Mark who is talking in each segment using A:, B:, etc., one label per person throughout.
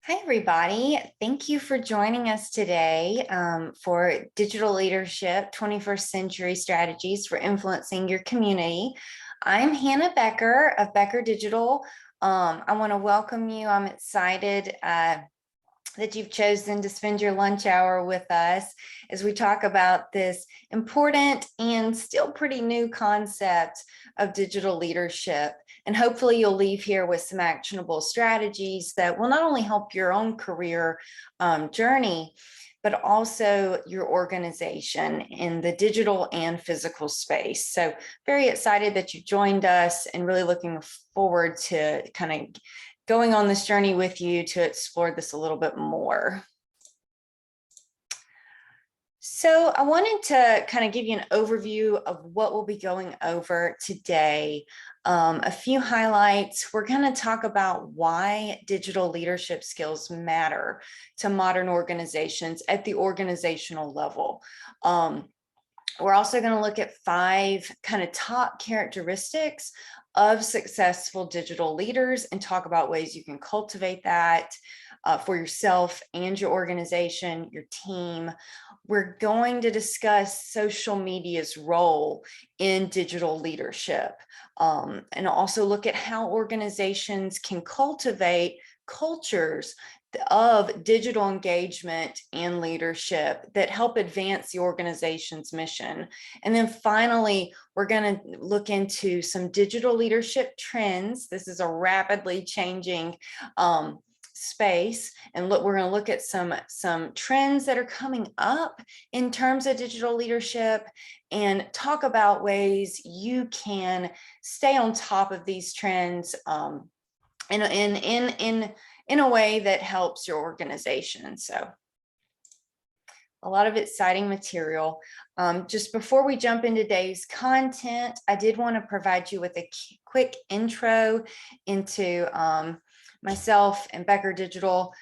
A: Hi, everybody. Thank you for joining us today for Digital Leadership 21st Century Strategies for Influencing Your Community. I'm Hannah Becker of Aboutcker Digital. I want to welcome you. I'm excited that you've chosen to spend your lunch hour with us as we talk about this important and still pretty new concept of digital leadership. And hopefully you'll leave here with some actionable strategies that will not only help your own career journey, but also your organization in the digital and physical space. So very excited that you joined us and really looking forward to kind of going on this journey with you to explore this a little bit more. So I wanted to kind of give you an overview of what we'll be going over today. A few highlights. We're going to talk about why digital leadership skills matter to modern organizations at the organizational level. We're also going to look at 5 kind of top characteristics of successful digital leaders and talk about ways you can cultivate that for yourself and your organization, your team. We're going to discuss social media's role in digital leadership and also look at how organizations can cultivate cultures of digital engagement and leadership that help advance the organization's mission. And then finally, we're going to look into some digital leadership trends. This is a rapidly changing space, and we're going to look at some trends that are coming up in terms of digital leadership and talk about ways you can stay on top of these trends in a way that helps your organization. So a lot of exciting material. Just before we jump into today's content, I did want to provide you with a quick intro into myself and Aboutcker Digital.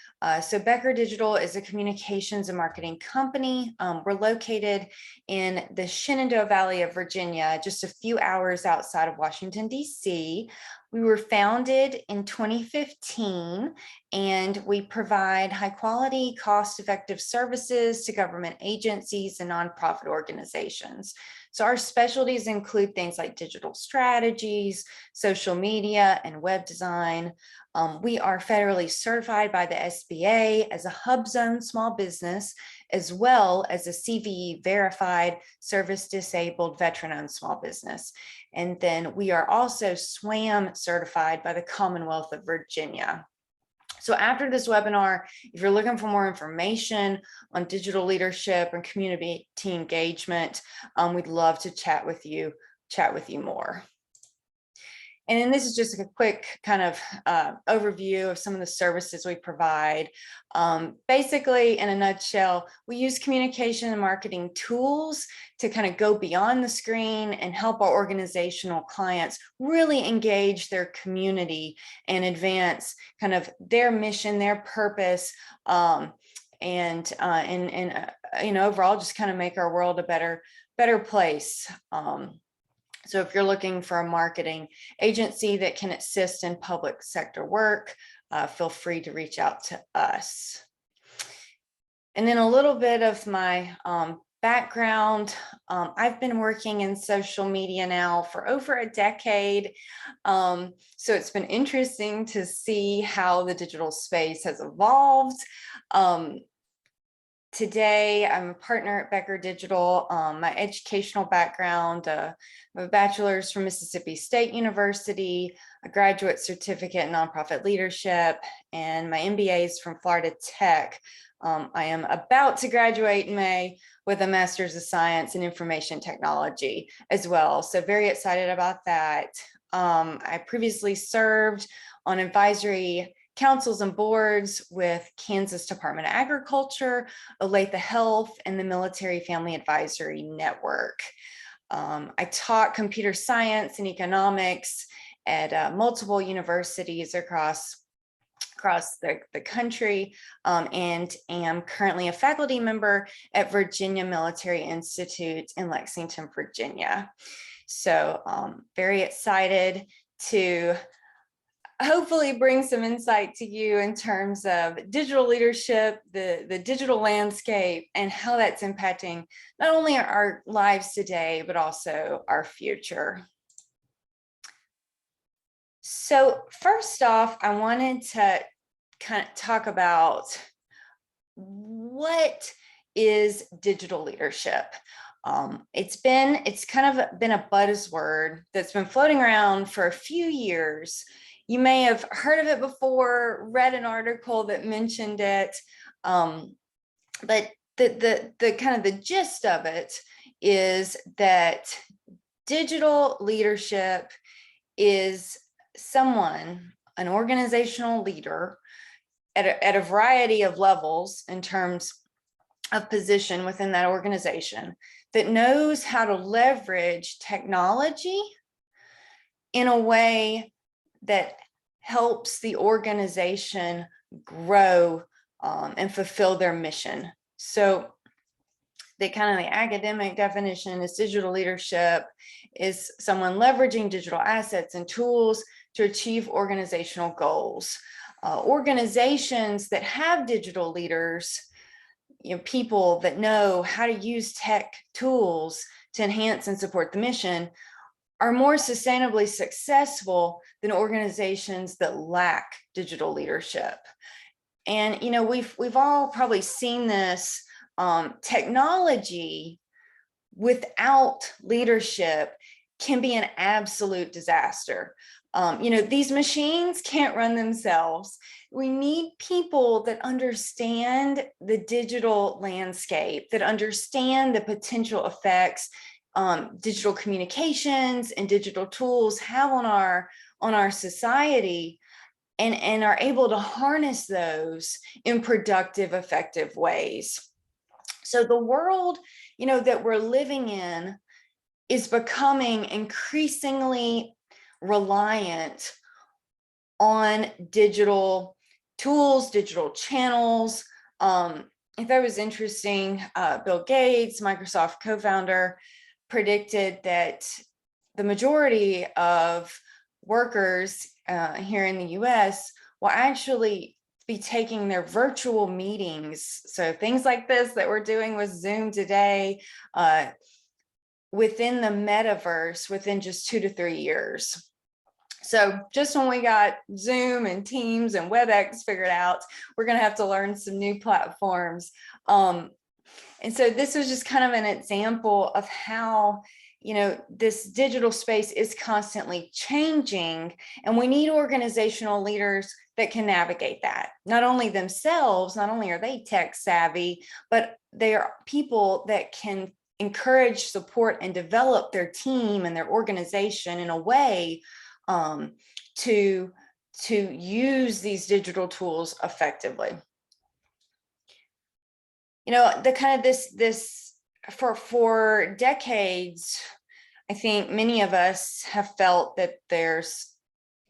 A: So Aboutcker Digital is a communications and marketing company. We're located in the Shenandoah Valley of Virginia, just a few hours outside of Washington, D.C. We were founded in 2015, and we provide high quality, cost-effective services to government agencies and nonprofit organizations. So our specialties include things like digital strategies, social media, and web design. We are federally certified by the SBA as a Hub Zone small business, as well as a CVE verified service disabled veteran-owned small business. And then we are also SWAM certified by the Commonwealth of Virginia. So after this webinar, if you're looking for more information on digital leadership and community engagement, we'd love to chat with you more. And then this is just a quick kind of overview of some of the services we provide. Basically, in a nutshell, we use communication and marketing tools to kind of go beyond the screen and help our organizational clients really engage their community and advance kind of their mission, their purpose, and overall just kind of make our world a better place. So if you're looking for a marketing agency that can assist in public sector work, feel free to reach out to us. And then a little bit of my background. I've been working in social media now for over a decade. So it's been interesting to see how the digital space has evolved. Today, I'm a partner at Aboutcker Digital. My educational background, I have a bachelor's from Mississippi State University, a graduate certificate in nonprofit leadership, and my MBA is from Florida Tech. I am about to graduate in May with a Master's of Science in Information Technology as well. So very excited about that. I previously served on advisory councils and boards with Kansas Department of Agriculture, Olathe Health, and the Military Family Advisory Network. I taught computer science and economics at multiple universities across the country, and am currently a faculty member at Virginia Military Institute in Lexington, Virginia. So very excited to hopefully bring some insight to you in terms of digital leadership, the digital landscape, and how that's impacting not only our lives today, but also our future. So first off, I wanted to kind of talk about what is digital leadership. It's kind of been a buzzword that's been floating around for a few years. You may have heard of it before, read an article that mentioned it, but the kind of the gist of it is that digital leadership is someone, an organizational leader at a variety of levels in terms of position within that organization, that knows how to leverage technology in a way that helps the organization grow and fulfill their mission. So the kind of the academic definition is digital leadership is someone leveraging digital assets and tools to achieve organizational goals. Organizations that have digital leaders, people that know how to use tech tools to enhance and support the mission, are more sustainably successful than organizations that lack digital leadership. And we've all probably seen this. Technology without leadership can be an absolute disaster. These machines can't run themselves. We need people that understand the digital landscape, that understand the potential effects digital communications and digital tools have on our society, and are able to harness those in productive, effective ways. So the world, that we're living in is becoming increasingly reliant on digital tools, digital channels. If that was interesting, Bill Gates, Microsoft co-founder, predicted that the majority of workers here in the US will actually be taking their virtual meetings. So things like this that we're doing with Zoom today, within the metaverse within just 2 to 3 years. So just when we got Zoom and Teams and WebEx figured out, we're going to have to learn some new platforms. And so this was just kind of an example of how, this digital space is constantly changing, and we need organizational leaders that can navigate that. Not only themselves, not only are they tech savvy, but they are people that can encourage, support, and develop their team and their organization in a way to use these digital tools effectively. The kind of this for decades, I think many of us have felt that there's,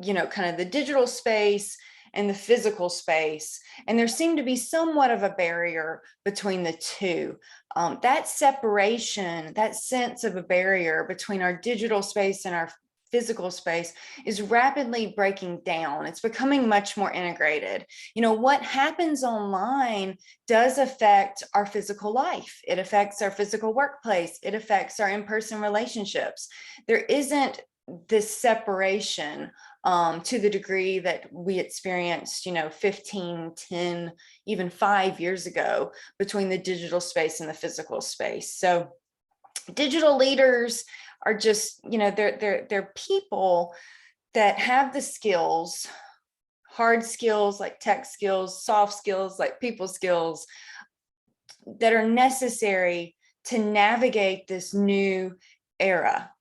A: kind of the digital space and the physical space, and there seemed to be somewhat of a barrier between the two. That separation, that sense of a barrier between our digital space and our physical space is rapidly breaking down. It's becoming much more integrated. What happens online does affect our physical life. It affects our physical workplace. It affects our in-person relationships. There isn't this separation to the degree that we experienced, 15, 10, even 5 years ago between the digital space and the physical space. So digital leaders are just, they're people that have the skills, hard skills like tech skills, soft skills like people skills, that are necessary to navigate this new era.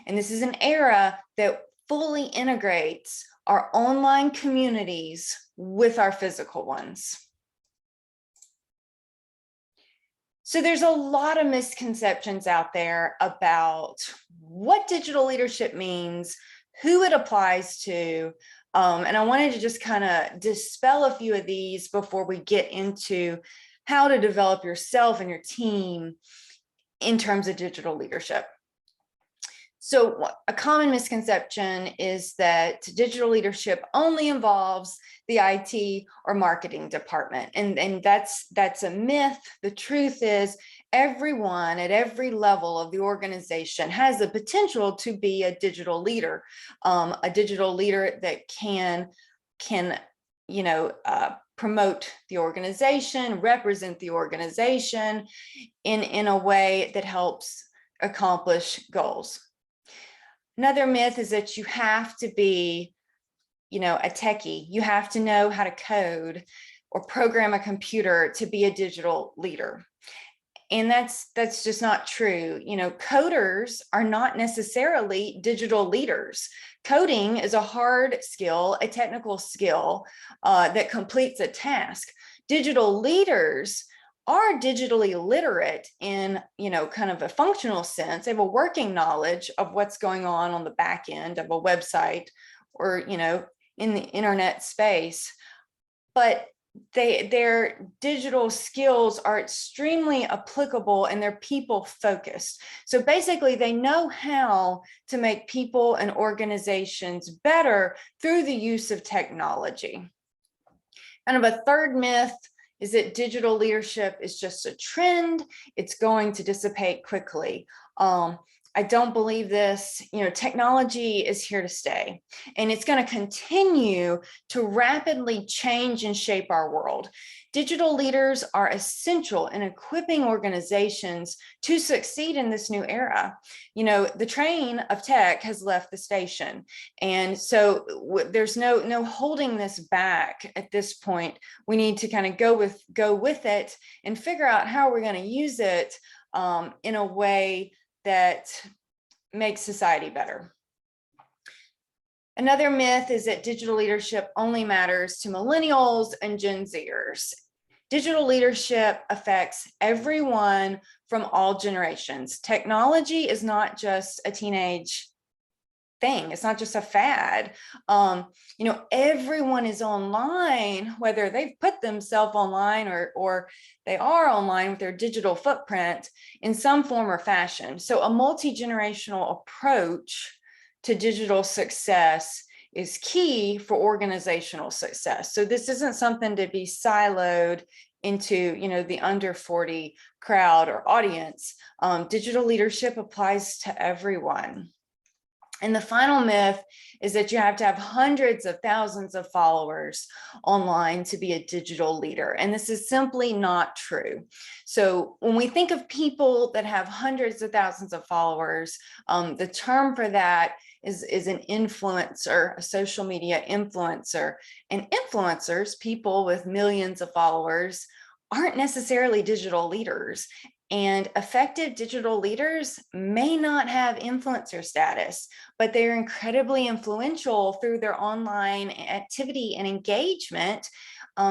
A: And this is an era that fully integrates our online communities with our physical ones. So there's a lot of misconceptions out there about what digital leadership means, who it applies to, and I wanted to just kind of dispel a few of these before we get into how to develop yourself and your team in terms of digital leadership. So a common misconception is that digital leadership only involves the IT or marketing department. And that's a myth. The truth is everyone at every level of the organization has the potential to be a digital leader that can promote the organization, represent the organization in a way that helps accomplish goals. Another myth is that you have to be, a techie. You have to know how to code or program a computer to be a digital leader. And that's just not true. Coders are not necessarily digital leaders. Coding is a hard skill, a technical skill that completes a task. Digital leaders are digitally literate in, kind of a functional sense. They have a working knowledge of what's going on the back end of a website or, in the internet space. But their digital skills are extremely applicable and they're people focused. So basically they know how to make people and organizations better through the use of technology. Kind of a third myth is that digital leadership is just a trend. It's going to dissipate quickly. I don't believe this. Technology is here to stay, and it's going to continue to rapidly change and shape our world. Digital leaders are essential in equipping organizations to succeed in this new era. The train of tech has left the station, and so there's no holding this back at this point. We need to kind of go with it and figure out how we're going to use it in a way that makes society better. Another myth is that digital leadership only matters to millennials and Gen Zers. Digital leadership affects everyone from all generations. Technology is not just a teenage thing. It's not just a fad. Everyone is online, whether they've put themselves online or they are online with their digital footprint in some form or fashion. So a multi-generational approach to digital success is key for organizational success. So this isn't something to be siloed into, the under 40 crowd or audience. Digital leadership applies to everyone. And the final myth is that you have to have hundreds of thousands of followers online to be a digital leader. And this is simply not true. So when we think of people that have hundreds of thousands of followers, the term for that is an influencer, a social media influencer. And influencers, people with millions of followers, aren't necessarily digital leaders. And effective digital leaders may not have influencer status, but they're incredibly influential through their online activity and engagement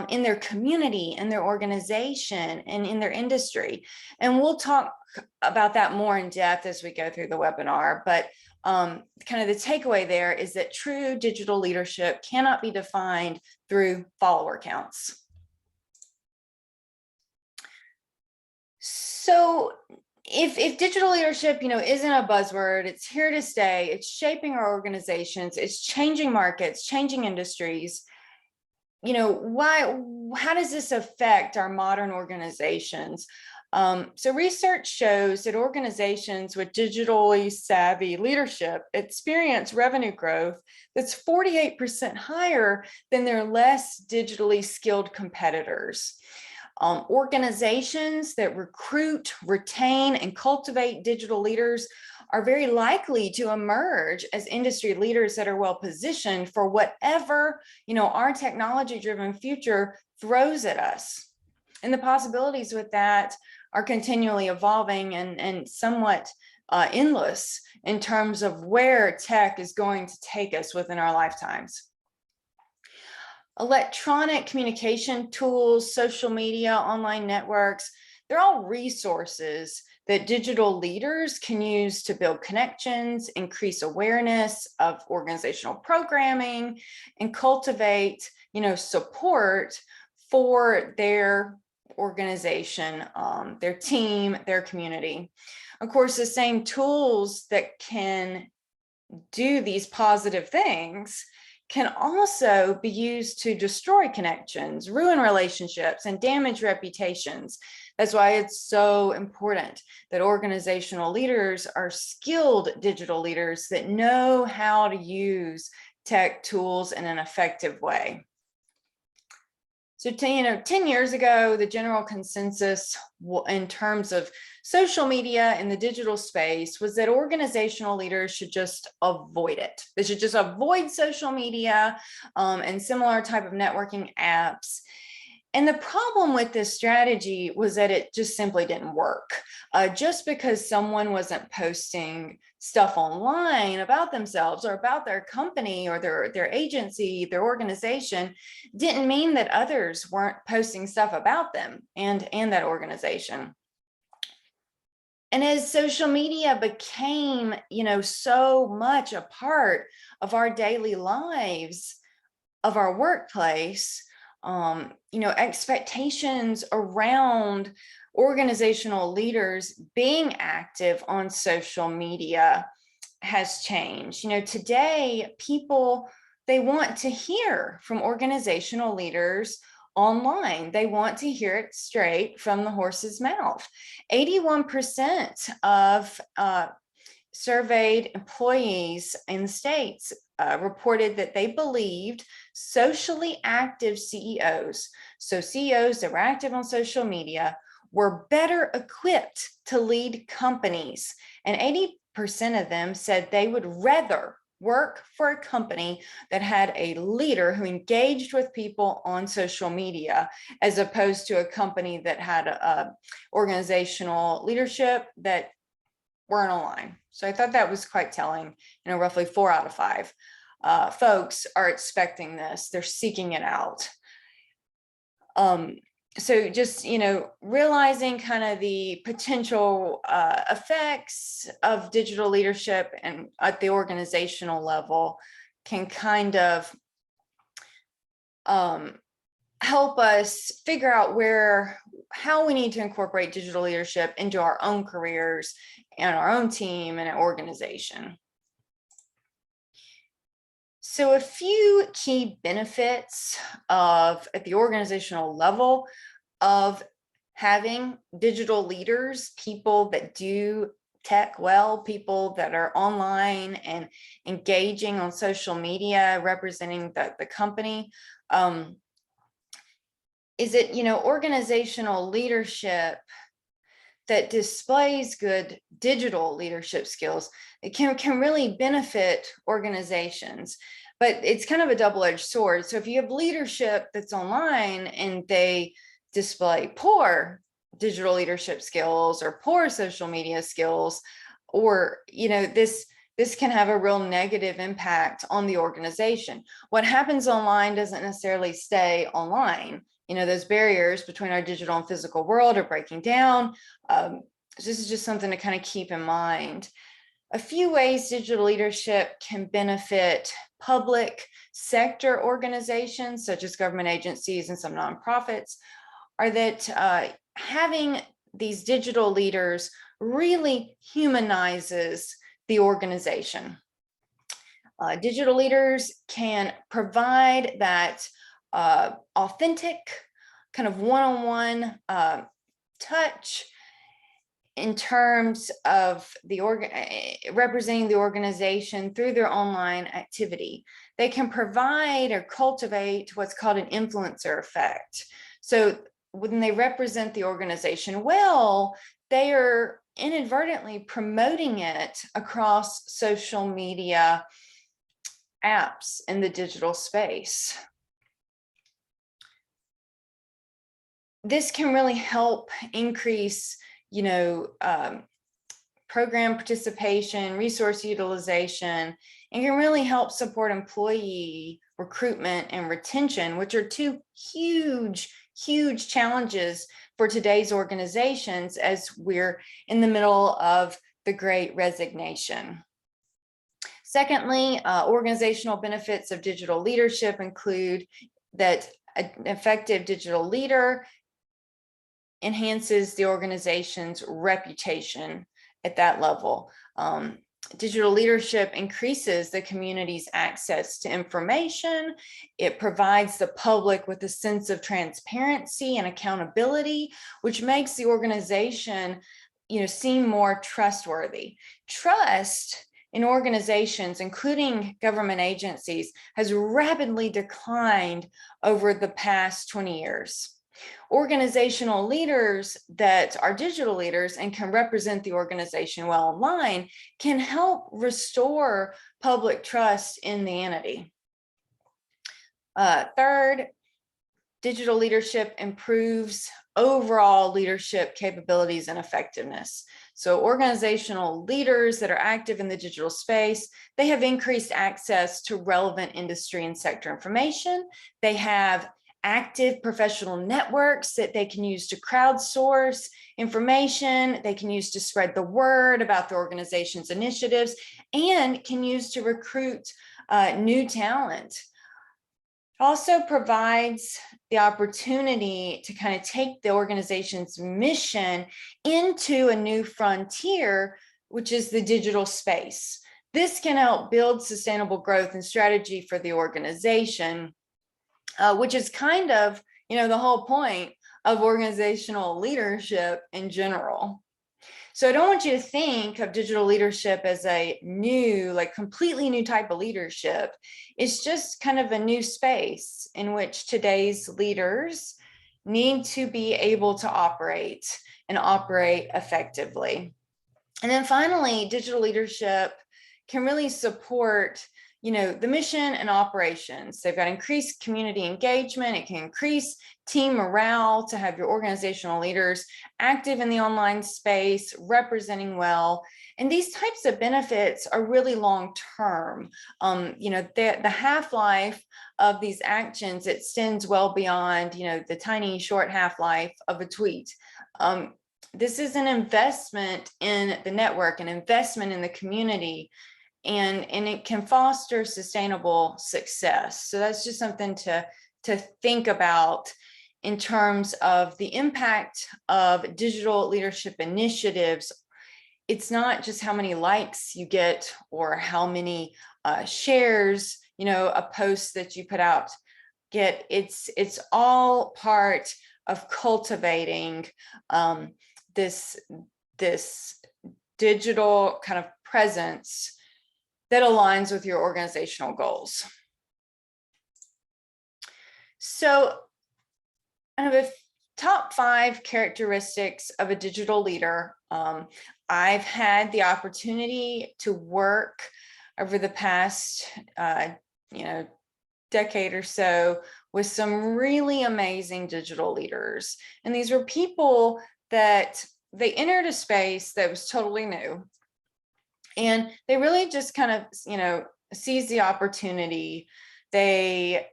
A: in their community, in their organization, and in their industry. And we'll talk about that more in depth as we go through the webinar. But kind of the takeaway there is that true digital leadership cannot be defined through follower counts. So if digital leadership, isn't a buzzword, it's here to stay, it's shaping our organizations, it's changing markets, changing industries, how does this affect our modern organizations? So research shows that organizations with digitally savvy leadership experience revenue growth that's 48% higher than their less digitally skilled competitors. Organizations that recruit, retain, and cultivate digital leaders are very likely to emerge as industry leaders that are well positioned for whatever, our technology-driven future throws at us. And the possibilities with that are continually evolving and somewhat endless in terms of where tech is going to take us within our lifetimes. Electronic communication tools, social media, online networks, they're all resources that digital leaders can use to build connections, increase awareness of organizational programming, and cultivate, support for their organization, their team, their community. Of course, the same tools that can do these positive things can also be used to destroy connections, ruin relationships, and damage reputations. That's why it's so important that organizational leaders are skilled digital leaders that know how to use tech tools in an effective way. So 10 years ago, the general consensus in terms of social media in the digital space was that organizational leaders should just avoid it. They should just avoid social media and similar type of networking apps. And the problem with this strategy was that it just simply didn't work. Just because someone wasn't posting stuff online about themselves or about their company or their agency, their organization, didn't mean that others weren't posting stuff about them and that organization. And as social media became, so much a part of our daily lives, of our workplace, expectations around organizational leaders being active on social media has changed. Today people, they want to hear from organizational leaders online. They want to hear it straight from the horse's mouth. 81% of surveyed employees in the States reported that they believed socially active CEOs, so CEOs that were active on social media, were better equipped to lead companies. And 80% of them said they would rather work for a company that had a leader who engaged with people on social media, as opposed to a company that had organizational leadership that weren't online. So I thought that was quite telling. Roughly 4 out of 5 folks are expecting this. They're seeking it out. So just, realizing kind of the potential effects of digital leadership and at the organizational level can kind of help us figure out how we need to incorporate digital leadership into our own careers and our own team and an organization. So a few key benefits at the organizational level of having digital leaders, people that do tech well, people that are online and engaging on social media, representing the company, is it, organizational leadership that displays good digital leadership skills. It can really benefit organizations, but it's kind of a double-edged sword. So if you have leadership that's online and they display poor digital leadership skills or poor social media skills, or, this can have a real negative impact on the organization. What happens online doesn't necessarily stay online. Those barriers between our digital and physical world are breaking down. This is just something to kind of keep in mind. A few ways digital leadership can benefit public sector organizations, such as government agencies and some nonprofits, are that having these digital leaders really humanizes the organization. Digital leaders can provide that authentic kind of one-on-one touch in terms of representing the organization through their online activity. They can provide or cultivate what's called an influencer effect. So when they represent the organization well, they are inadvertently promoting it across social media apps in the digital space. This can really help increase, program participation, resource utilization, and can really help support employee recruitment and retention, which are two huge challenges for today's organizations as we're in the middle of the Great Resignation. Secondly, organizational benefits of digital leadership include that an effective digital leader enhances the organization's reputation at that level. Digital leadership increases the community's access to information. It provides the public with a sense of transparency and accountability, which makes the organization, seem more trustworthy. Trust in organizations, including government agencies, has rapidly declined over the past 20 years. Organizational leaders that are digital leaders and can represent the organization well online can help restore public trust in the entity. Third, digital leadership improves overall leadership capabilities and effectiveness. So organizational leaders that are active in the digital space, they have increased access to relevant industry and sector information. They have active professional networks that they can use to crowdsource information. They can use to spread the word about the organization's initiatives and can use to recruit new talent. Also provides the opportunity to kind of take the organization's mission into a new frontier, which is the digital space. This can help build sustainable growth and strategy for the organization, which is kind of, the whole point of organizational leadership in general. So I don't want you to think of digital leadership as a new, completely new type of leadership. It's just kind of a new space in which today's leaders need to be able to operate and operate effectively. And then finally, digital leadership can really support the mission and operations. They've got increased community engagement. It can increase team morale to have your organizational leaders active in the online space, representing well. And these types of benefits are really long-term. The half-life of these actions extends well beyond, the tiny short half-life of a tweet. This is an investment in the network, an investment in the community, and it can foster sustainable success. So that's just something to think about in terms of the impact of digital leadership initiatives. It's not just how many likes you get or how many shares, a post that you put out get. It's all part of cultivating this digital kind of presence that aligns with your organizational goals. So I have a top 5 characteristics of a digital leader. I've had the opportunity to work over the past, decade or so with some really amazing digital leaders. And these were people that they entered a space that was totally new. And they really just kind of, seize the opportunity to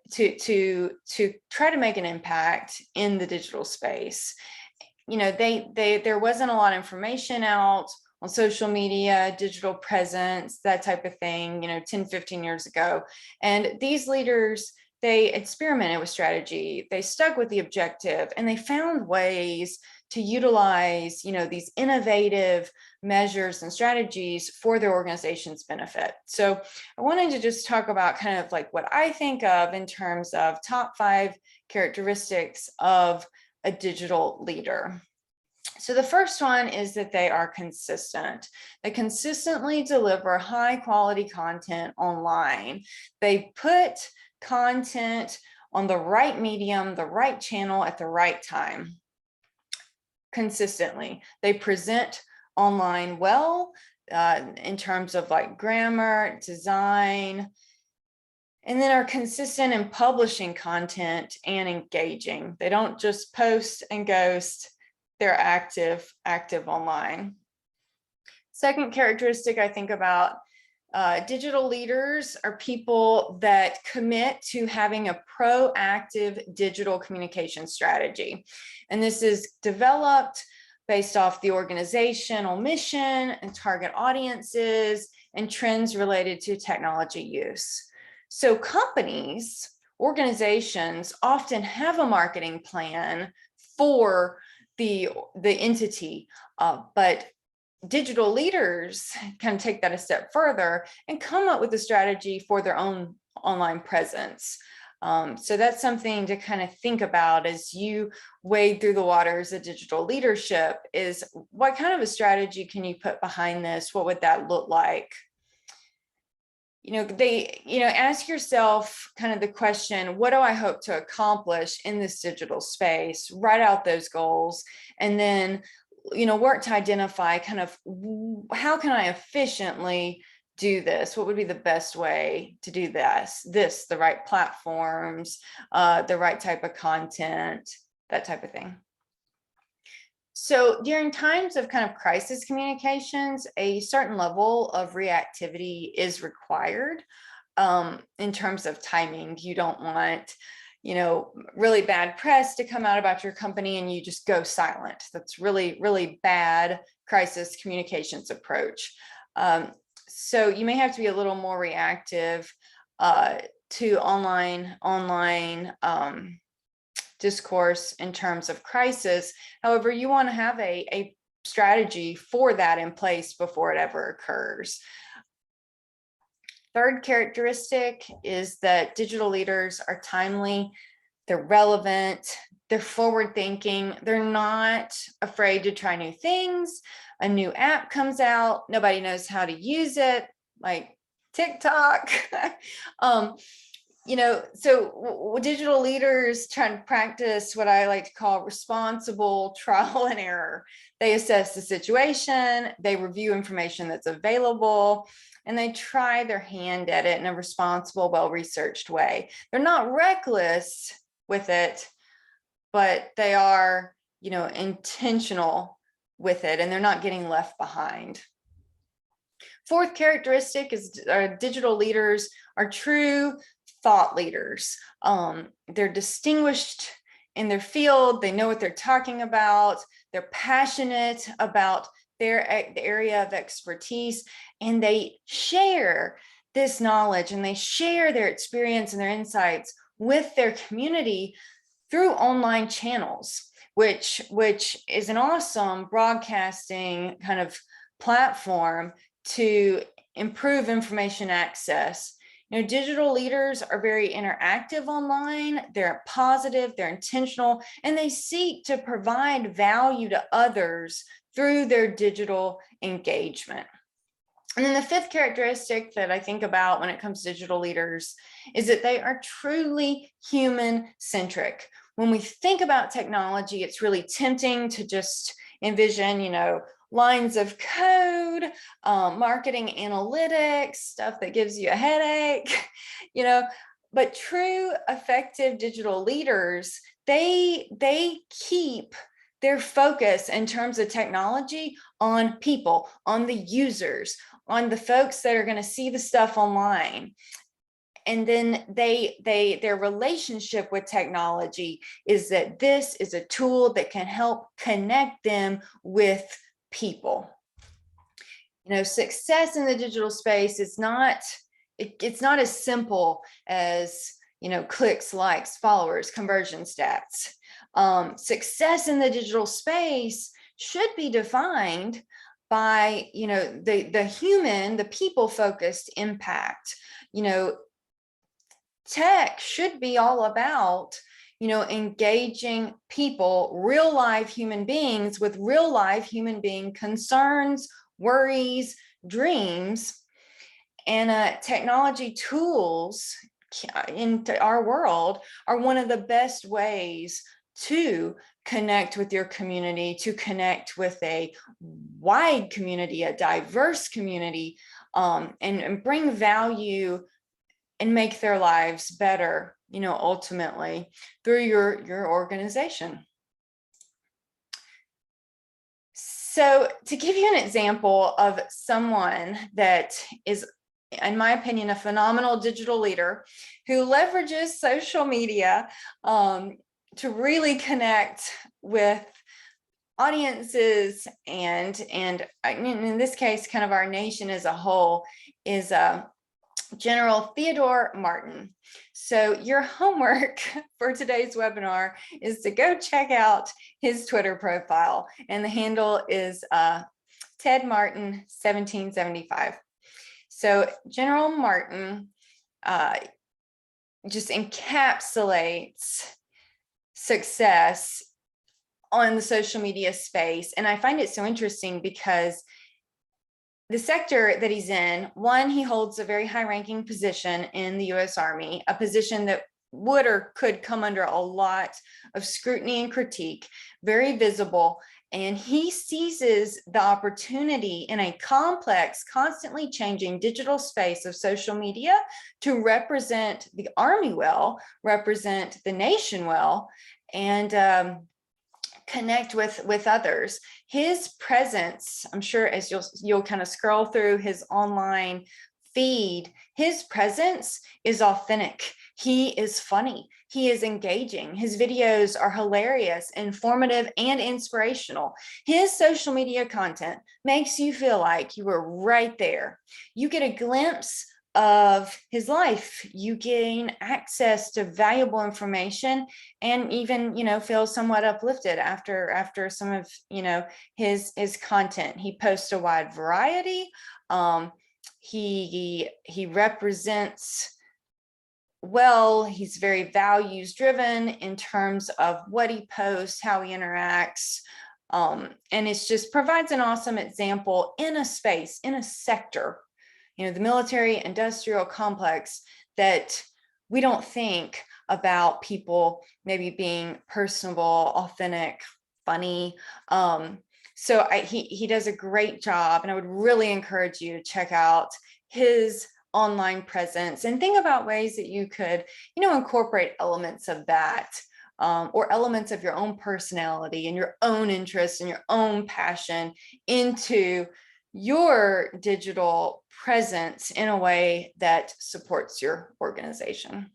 A: try to make an impact in the digital space. There wasn't a lot of information out on social media, digital presence, that type of thing, 10, 15 years ago. And these leaders, they experimented with strategy, they stuck with the objective, and they found ways to utilize, these innovative measures and strategies for their organization's benefit. So I wanted to just talk about kind of what I think of in terms of top 5 characteristics of a digital leader. So the first one is that they are consistent. They consistently deliver high quality content online. They put content on the right medium, the right channel at the right time. Consistently. They present online well in terms of grammar, design, and then are consistent in publishing content and engaging. They don't just post and ghost, they're active online. Second characteristic I think about, digital leaders are people that commit to having a proactive digital communication strategy. And this is developed based off the organizational mission and target audiences and trends related to technology use. So companies, organizations often have a marketing plan for the entity, but digital leaders kind of take that a step further and come up with a strategy for their own online presence. So that's something to kind of think about as you wade through the waters of digital leadership, is what kind of a strategy can you put behind this? What would that look like? Ask yourself kind of the question, what do I hope to accomplish in this digital space? Write out those goals, and then work to identify kind of how can I efficiently do this? What would be the best way to do this, the right platforms, the right type of content, that type of thing. So during times of kind of crisis communications, a certain level of reactivity is required in terms of timing. You don't want really bad press to come out about your company and you just go silent. That's really, really bad crisis communications approach. So you may have to be a little more reactive to online discourse in terms of crisis. However, you want to have a strategy for that in place before it ever occurs. Third characteristic is that digital leaders are timely, they're relevant, they're forward thinking, they're not afraid to try new things. A new app comes out, nobody knows how to use it, like TikTok. So digital leaders try to practice what I like to call responsible trial and error. They assess the situation, they review information that's available, and they try their hand at it in a responsible, well-researched way. They're not reckless with it, but they are, intentional with it, and they're not getting left behind. Fourth characteristic is digital leaders are true thought leaders. They're distinguished in their field. They know what they're talking about. They're passionate about the area of expertise, and they share this knowledge and they share their experience and their insights with their community through online channels, which is an awesome broadcasting kind of platform to improve information access. Digital leaders are very interactive online, they're positive, they're intentional, and they seek to provide value to others through their digital engagement. And then the fifth characteristic that I think about when it comes to digital leaders is that they are truly human-centric. When we think about technology, it's really tempting to just envision, lines of code, marketing analytics, stuff that gives you a headache, but true effective digital leaders, they keep their focus in terms of technology on people, on the users, on the folks that are going to see the stuff online. And then their relationship with technology is that this is a tool that can help connect them with people. Success in the digital space is not, it's not as simple as, clicks, likes, followers, conversion stats. Success in the digital space should be defined by, the human, the people-focused impact. Tech should be all about, engaging people, real live human beings with real live human being concerns, worries, dreams. And technology tools in our world are one of the best ways to connect with your community, to connect with a wide community, a diverse community, and bring value and make their lives better, ultimately through your organization. So to give you an example of someone that is, in my opinion, a phenomenal digital leader who leverages social media to really connect with audiences and in this case, kind of our nation as a whole, is General Theodore Martin. So your homework for today's webinar is to go check out his Twitter profile, and the handle is Ted Martin 1775. So General Martin just encapsulates success on the social media space. And I find it so interesting because the sector that he's in, one, he holds a very high-ranking position in the U.S. Army, a position that would or could come under a lot of scrutiny and critique, very visible, and he seizes the opportunity in a complex, constantly changing digital space of social media to represent the Army well, represent the nation well, and connect with others. His presence, I'm sure as you'll kind of scroll through his online feed, his presence is authentic. He is funny. He is engaging. His videos are hilarious, informative, and inspirational. His social media content makes you feel like you were right there. You get a glimpse of his life. You gain access to valuable information, and even, feel somewhat uplifted after some of, his content. He posts a wide variety. He represents well. He's very values driven in terms of what he posts, how he interacts, and it's just provides an awesome example in a space, in a sector, the military industrial complex, that we don't think about people maybe being personable, authentic, funny. So he does a great job, and I would really encourage you to check out his online presence and think about ways that you could, incorporate elements of that, or elements of your own personality and your own interests and your own passion into your digital presence in a way that supports your organization.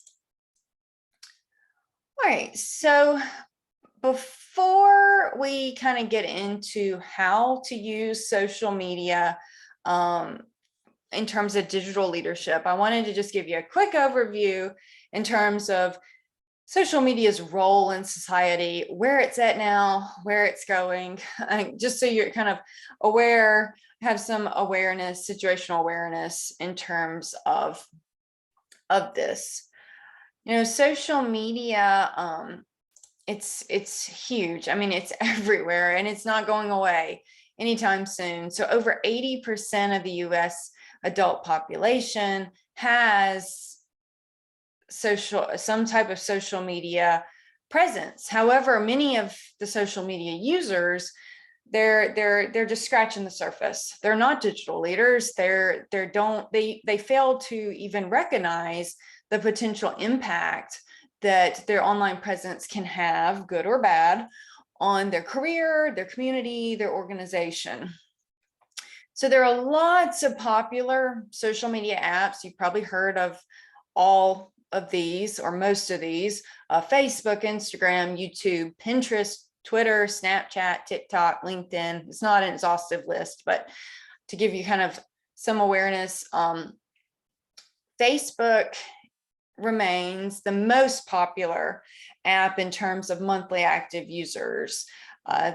A: All right, so before we kind of get into how to use social media in terms of digital leadership, I wanted to just give you a quick overview in terms of social media's role in society, where it's at now, where it's going, just so you're kind of aware, have some awareness, situational awareness in terms of this. Social media, it's huge. I mean, it's everywhere, and it's not going away anytime soon. So over 80% of the US adult population has some type of social media presence. However, many of the social media users, they're just scratching the surface. They're not digital leaders. They fail to even recognize the potential impact that their online presence can have, good or bad, on their career, their community, their organization. So there are lots of popular social media apps. You've probably heard of all of these, or most of these: Facebook, Instagram, YouTube, Pinterest, Twitter, Snapchat, TikTok, LinkedIn. It's not an exhaustive list, but to give you kind of some awareness, Facebook remains the most popular app in terms of monthly active users.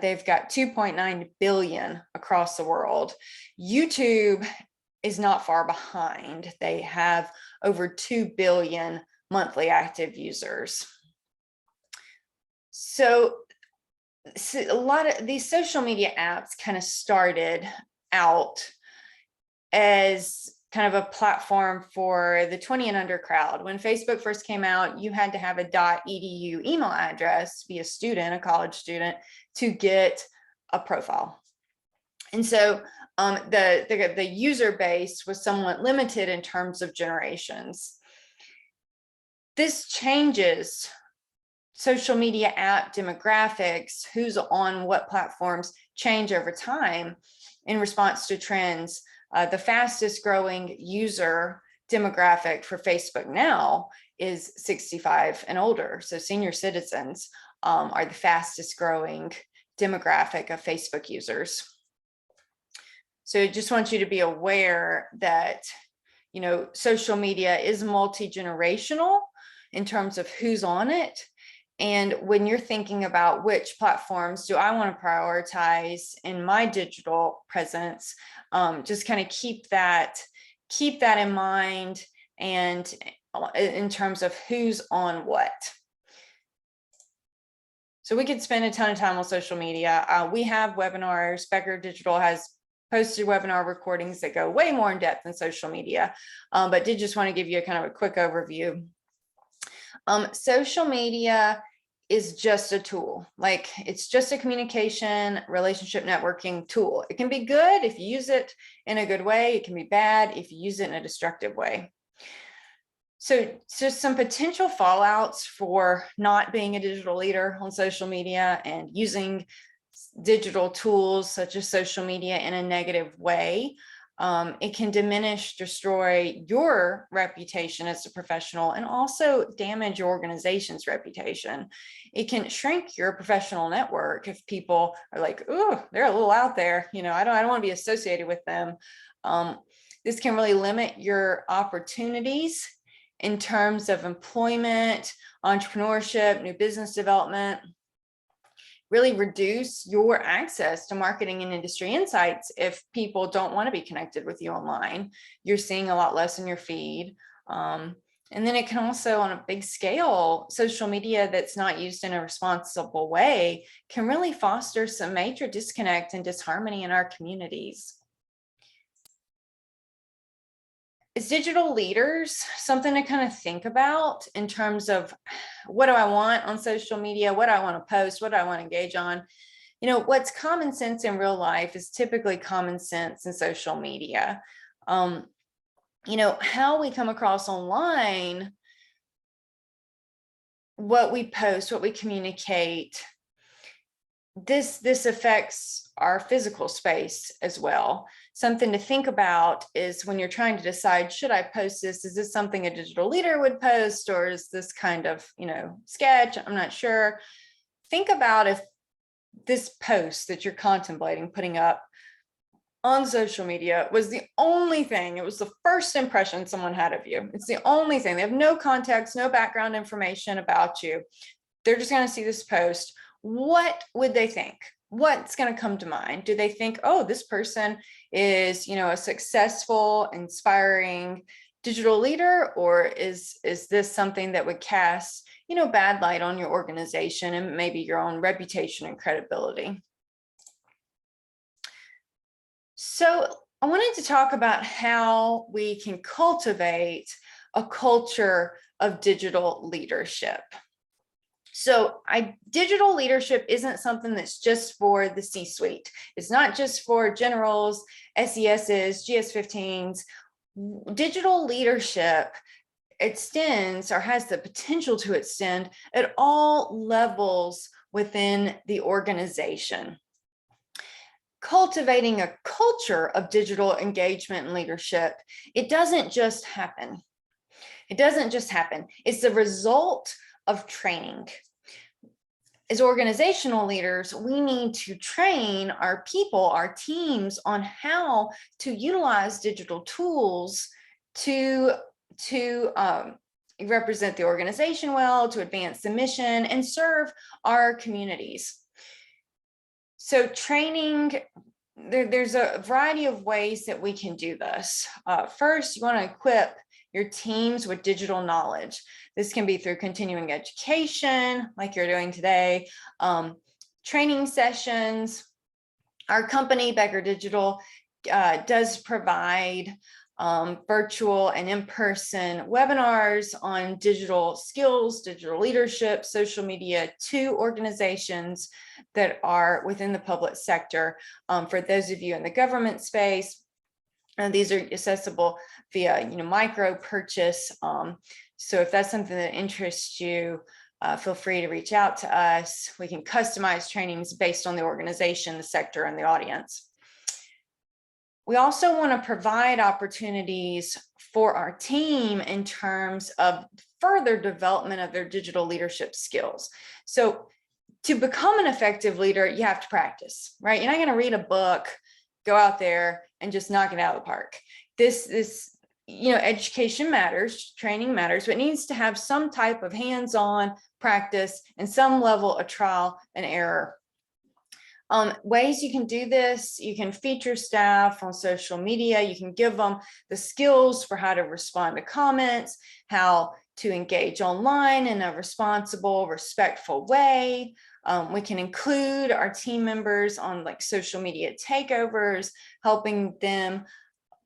A: They've got 2.9 billion across the world. YouTube is not far behind. They have over 2 billion monthly active users. So a lot of these social media apps kind of started out as kind of a platform for the 20 and under crowd. When Facebook first came out, you had to have a .edu email address, be a student, a college student, to get a profile. And so the user base was somewhat limited in terms of generations. This changes social media app demographics, who's on what platforms, change over time in response to trends. The fastest growing user demographic for Facebook now is 65 and older. So senior citizens are the fastest growing demographic of Facebook users. So I just want you to be aware that social media is multi-generational in terms of who's on it. And when you're thinking about which platforms do I want to prioritize in my digital presence, just kind of keep that in mind, and in terms of who's on what. So we could spend a ton of time on social media. We have webinars. Aboutcker Digital has posted webinar recordings that go way more in depth than social media, but did just want to give you a kind of a quick overview. Social media is just a tool. Like, it's just a communication, relationship networking tool. It can be good if you use it in a good way. It can be bad if you use it in a destructive way. So some potential fallouts for not being a digital leader on social media and using digital tools such as social media in a negative way. It can diminish, destroy your reputation as a professional, and also damage your organization's reputation. It can shrink your professional network if people are like, "Oh, they're a little out there. I don't want to be associated with them." This can really limit your opportunities in terms of employment, entrepreneurship, new business development. Really reduce your access to marketing and industry insights if people don't want to be connected with you online. You're seeing a lot less in your feed. And then it can also, on a big scale, social media that's not used in a responsible way can really foster some major disconnect and disharmony in our communities. As digital leaders, something to kind of think about in terms of, what do I want on social media? What do I want to post? What do I want to engage on? What's common sense in real life is typically common sense in social media. How we come across online, what we post, what we communicate, this affects our physical space as well. Something to think about is when you're trying to decide, should I post this? Is this something a digital leader would post, or is this kind of, sketch? I'm not sure. Think about if this post that you're contemplating putting up on social media was the only thing, it was the first impression someone had of you. It's the only thing. They have no context, no background information about you. They're just going to see this post. What would they think? What's going to come to mind? Do they think, oh, this person is, a successful, inspiring digital leader, or is this something that would cast, bad light on your organization and maybe your own reputation and credibility? So I wanted to talk about how we can cultivate a culture of digital leadership. So digital leadership isn't something that's just for the C-suite. It's not just for generals, SESs, GS-15s. Digital leadership extends, or has the potential to extend, at all levels within the organization. Cultivating a culture of digital engagement and leadership, it doesn't just happen. It doesn't just happen. It's the result of training. As organizational leaders, we need to train our people, our teams, on how to utilize digital tools to represent the organization well, to advance the mission, and serve our communities. So training, there's a variety of ways that we can do this. First, you want to equip your teams with digital knowledge. This can be through continuing education, like you're doing today, training sessions. Our company, Aboutcker Digital, does provide virtual and in-person webinars on digital skills, digital leadership, social media to organizations that are within the public sector. For those of you in the government space, these are accessible via micro purchase. So if that's something that interests you, feel free to reach out to us. We can customize trainings based on the organization, the sector, and the audience. We also want to provide opportunities for our team in terms of further development of their digital leadership skills. So to become an effective leader, you have to practice, right? You're not going to read a book, go out there and just knock it out of the park. This education matters, training matters, but it needs to have some type of hands-on practice and some level of trial and error. Ways you can do this: you can feature staff on social media, you can give them the skills for how to respond to comments, how to engage online in a responsible, respectful way. We can include our team members on like social media takeovers, helping them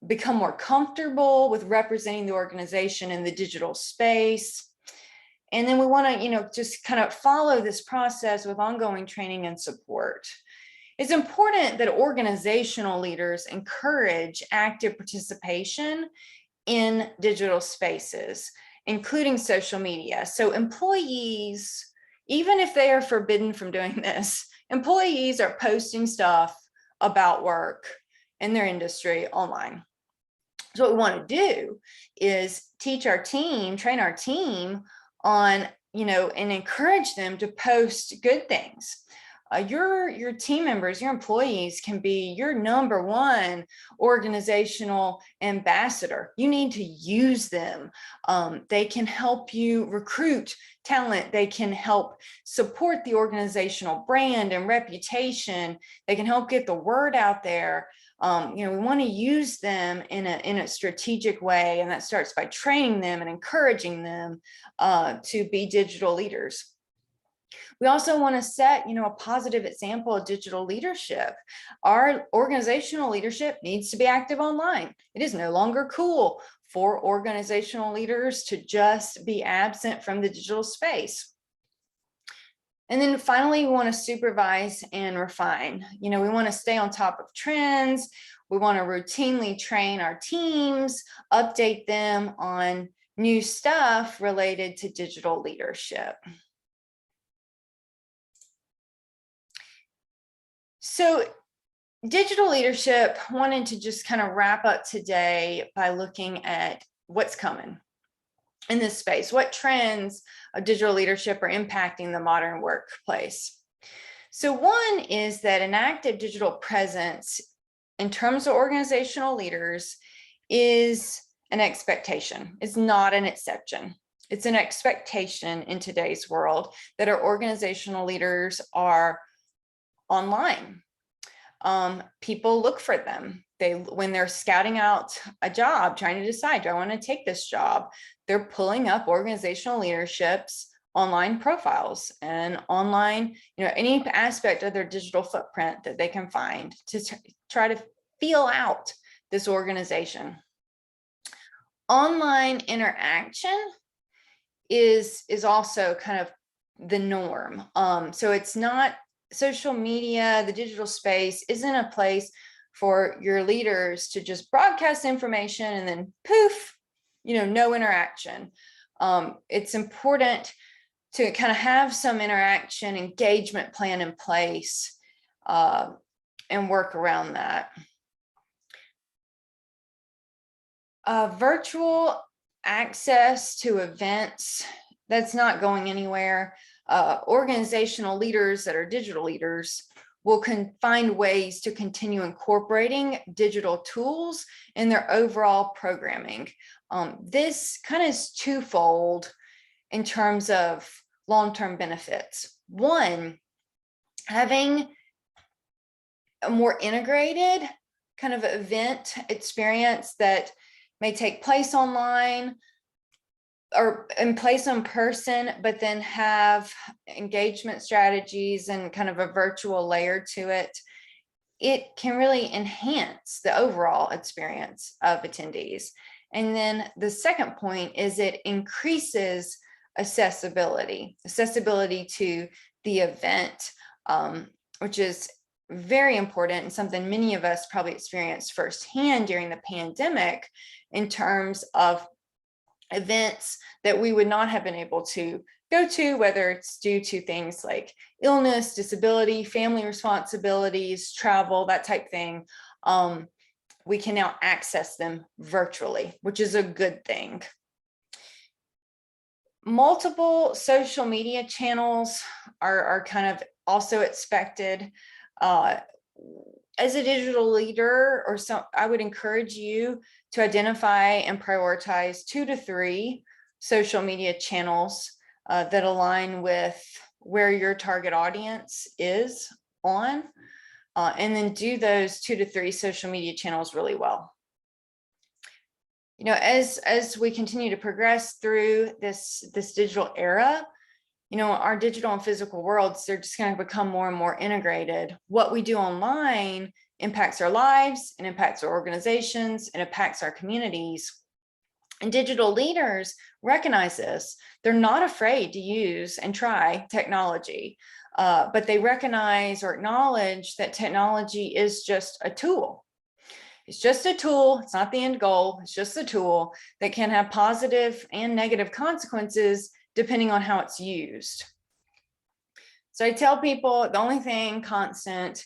A: become more comfortable with representing the organization in the digital space. And then we want to, just kind of follow this process with ongoing training and support. It's important that organizational leaders encourage active participation in digital spaces, including social media. So employees, even if they are forbidden from doing this, employees are posting stuff about work in their industry online. So what we want to do is teach our team, train our team on, and encourage them to post good things. Your team members, your employees can be your number one organizational ambassador. You need to use them. They can help you recruit talent. They can help support the organizational brand and reputation. They can help get the word out there. We want to use them in a strategic way, and that starts by training them and encouraging them to be digital leaders. We also want to set, a positive example of digital leadership. Our organizational leadership needs to be active online. It is no longer cool for organizational leaders to just be absent from the digital space. And then finally, we want to supervise and refine. We want to stay on top of trends. We want to routinely train our teams, update them on new stuff related to digital leadership. So digital leadership, wanted to just kind of wrap up today by looking at what's coming in this space. What trends of digital leadership are impacting the modern workplace? So one is that an active digital presence in terms of organizational leaders is an expectation. It's not an exception. It's an expectation in today's world that our organizational leaders are online. People look for them. When they're scouting out a job, trying to decide, do I want to take this job? They're pulling up organizational leadership's online profiles and online, any aspect of their digital footprint that they can find to try to feel out this organization. Online interaction is also kind of the norm. So it's not social media, the digital space isn't a place for your leaders to just broadcast information and then poof, no interaction. It's important to kind of have some interaction, engagement plan in place and work around that. Virtual access to events, that's not going anywhere. Organizational leaders that are digital leaders will find ways to continue incorporating digital tools in their overall programming. This kind of is twofold in terms of long-term benefits. One, having a more integrated kind of event experience that may take place online or in place in person, but then have engagement strategies and kind of a virtual layer to it. It can really enhance the overall experience of attendees. And then the second point is it increases accessibility to the event, which is very important and something many of us probably experienced firsthand during the pandemic in terms of events that we would not have been able to go to, whether it's due to things like illness, disability, family responsibilities, travel, that type thing. We can now access them virtually, which is a good thing. Multiple social media channels are kind of also expected. As a digital leader, I would encourage you to identify and prioritize 2 to 3 social media channels that align with where your target audience is on, and then do those 2 to 3 social media channels really well. You know, as we continue to progress through this digital era, you know, our digital and physical worlds, they're just going to become more and more integrated. What we do online impacts our lives, and impacts our organizations, and impacts our communities. And digital leaders recognize this. They're not afraid to use and try technology, but they recognize or acknowledge that technology is just a tool. It's just a tool. It's not the end goal. It's just a tool that can have positive and negative consequences depending on how it's used. So I tell people the only thing constant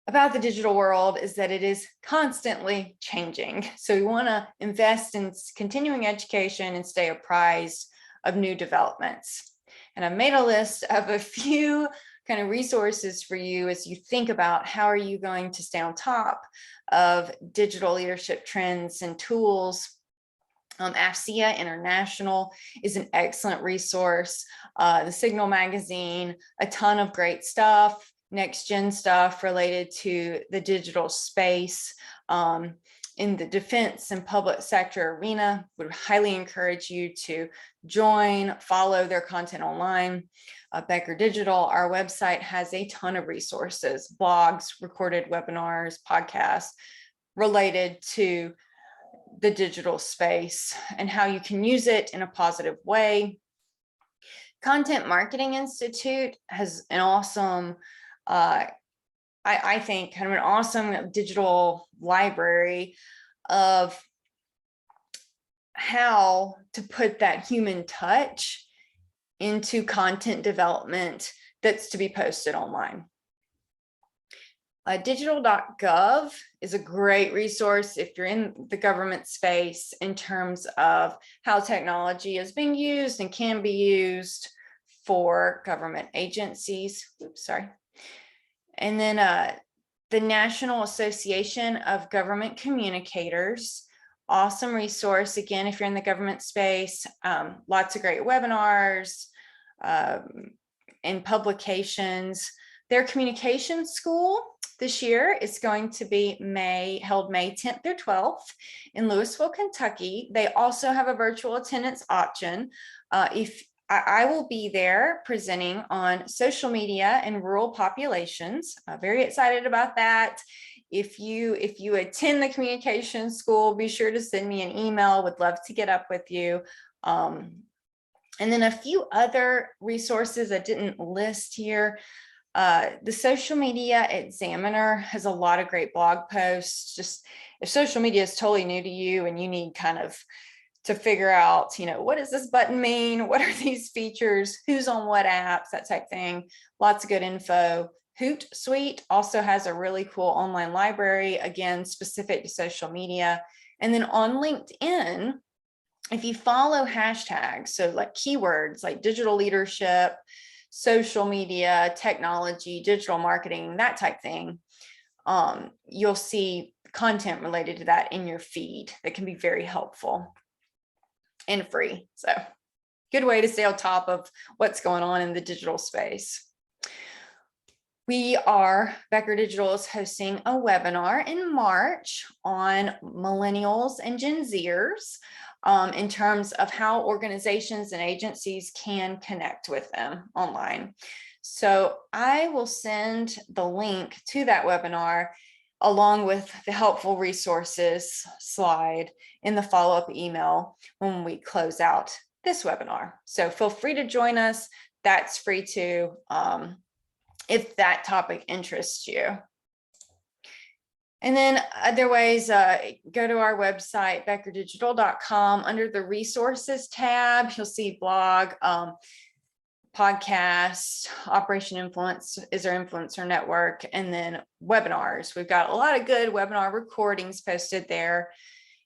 A: about the digital world is that it is constantly changing. So we want to invest in continuing education and stay apprised of new developments. And I've made a list of a few kind of resources for you as you think about how are you going to stay on top of digital leadership trends and tools. AFCEA International is an excellent resource. The Signal magazine, a ton of great stuff, next gen stuff related to the digital space. In the defense and public sector arena, would highly encourage you to join, follow their content online. Aboutcker Digital, our website, has a ton of resources, blogs, recorded webinars, podcasts related to the digital space and how you can use it in a positive way. Content Marketing Institute has an awesome, I think, kind of an awesome digital library of how to put that human touch into content development that's to be posted online. Digital.gov is a great resource if you're in the government space in terms of how technology is being used and can be used for government agencies. Oops, sorry. And then the National Association of Government Communicators, awesome resource. Again, if you're in the government space, lots of great webinars and publications. Their communications school this year is going to be held May 10th through 12th in Louisville, Kentucky. They also have a virtual attendance option. If I will be there presenting on social media and rural populations. Very excited about that. If you attend the communications school, be sure to send me an email. Would love to get up with you. And then a few other resources I didn't list here. The Social Media Examiner has a lot of great blog posts. Just if social media is totally new to you and you need kind of to figure out, you know, what does this button mean? What are these features? Who's on what apps? That type thing. Lots of good info. Hootsuite also has a really cool online library, again, specific to social media. And then on LinkedIn, if you follow hashtags, so like keywords like digital leadership, social media, technology, digital marketing, that type thing, you'll see content related to that in your feed that can be very helpful and free. So good way to stay on top of what's going on in the digital space. Aboutcker Digital is hosting a webinar in March on millennials and Gen Zers in terms of how organizations and agencies can connect with them online. So I will send the link to that webinar along with the helpful resources slide in the follow-up email when we close out this webinar. So feel free to join us. That's free too, if that topic interests you. And then other ways, go to our website, aboutckerdigital.com. Under the resources tab, you'll see blog, podcast, Operation Influence is our influencer network, and then webinars. We've got a lot of good webinar recordings posted there.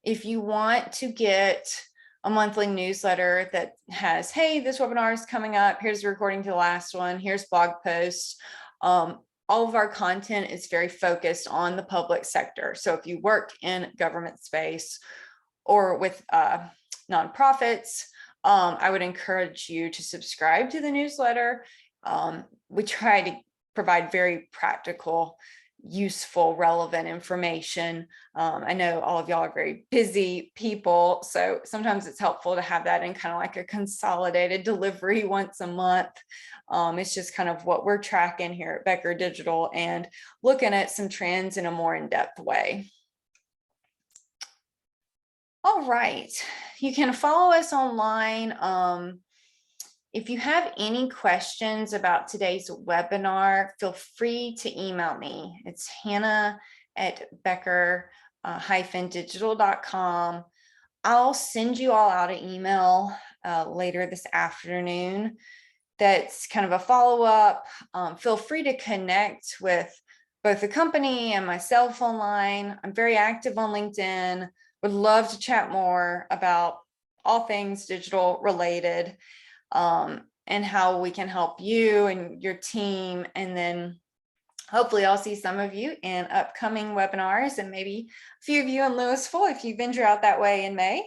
A: If you want to get a monthly newsletter that has, hey, this webinar is coming up, here's the recording to the last one, here's blog posts, all of our content is very focused on the public sector. So if you work in government space or with nonprofits, I would encourage you to subscribe to the newsletter. We try to provide very practical, useful, relevant information. I know all of y'all are very busy people, so sometimes it's helpful to have that in kind of like a consolidated delivery once a month. It's just kind of what we're tracking here at Aboutcker Digital and looking at some trends in a more in-depth way. All right, you can follow us online. If you have any questions about today's webinar, feel free to email me. It's hannah@aboutcker-digital.com. I'll send you all out an email later this afternoon that's kind of a follow-up. Feel free to connect with both the company and myself online. I'm very active on LinkedIn. Would love to chat more about all things digital related, and how we can help you and your team. And then hopefully I'll see some of you in upcoming webinars, and maybe a few of you in Louisville if you venture out that way in May.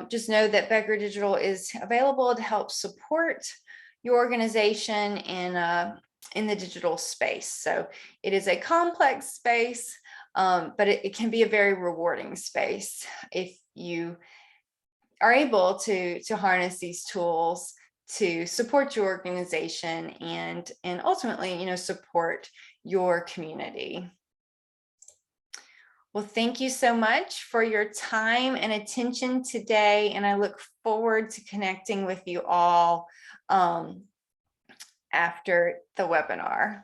A: Just know that Aboutcker Digital is available to help support your organization in the digital space. So it is a complex space, but it can be a very rewarding space if you are able to harness these tools to support your organization and ultimately, support your community. Well, thank you so much for your time and attention today, and I look forward to connecting with you all after the webinar.